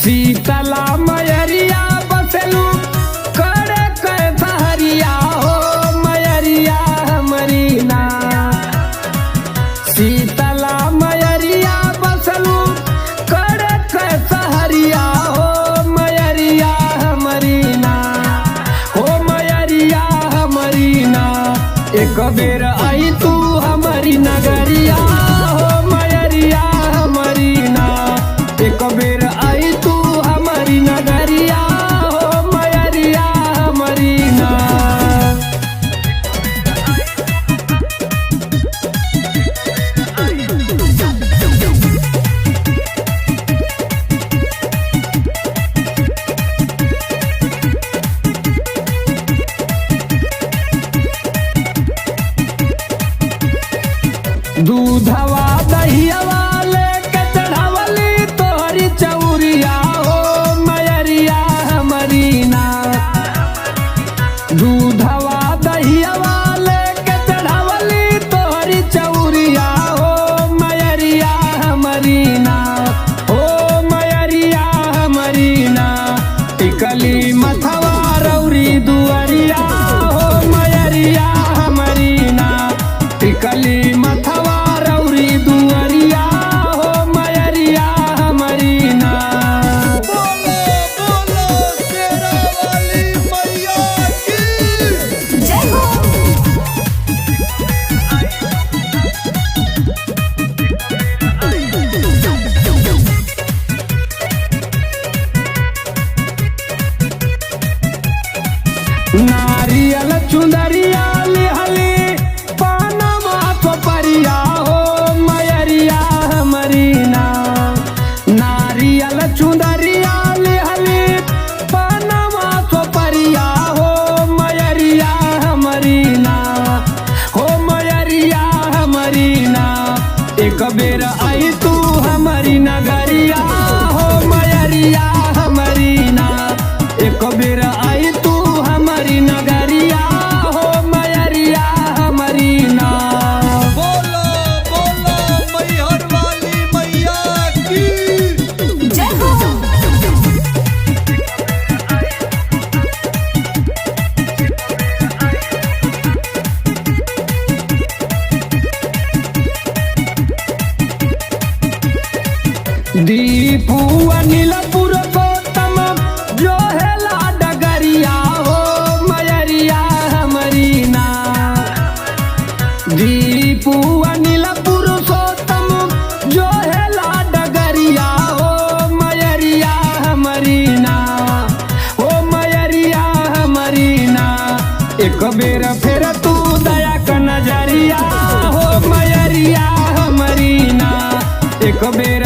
शीतला मयरिया बसलू करे सहरिया हो मयरिया हमरी ना। शीतला मयरिया बसलू करे सहरिया हो मयरिया हमरी ना। हो मयरिया हमरी ना एक बेर आई तू हमारी नगरिया हो मयरिया हमरी ना। एक बेर आई तू हमारी नगरिया हो मयरिया हमरी ना। दूधवा दहियावा लेके चढ़ावली तोहरी चौरिया हो मयरिया हमरी ना। दूधवा दहियावा लेके चढ़ावली तोहरी चौरिया हो मयरिया हमरी ना। हो मयरिया हमरी ना टिकली मथवा रौरी दुअरिया हो मयरिया हमरी ना। टिकली मथवा रौरी दुअरिया हो मयरिया हमरी ना। बोलो बोलो शेरा वाली मैया की जय हो। नारियल चुंदरिया लिहली पानमा परिया हो मयरिया हमरी ना। नारियल चुंदरिया लिहली पानमा परिया हो मयरिया हमरी ना। हो मयरिया हमरी ना एक बेर आई तू हमारी नगरिया हो मयरिया हमरी ना। एक बेर आई तू हमारी नगरिया हो मयरिया हमरी ना। बोलो बोलो मैहर वाली मैया की जय हो। दीपू अनिल पुरुषोत्तम जो है ला डगरिया हो मयरिया हमरी ना। दीपू अनिल पुरुषोत्तम जो है ला डगरिया हो मयरिया हमरी ना। हो मयरिया हमरी ना एक बेर फिर तू दया का नजरिया हो मयरिया हमरी ना। एक बेर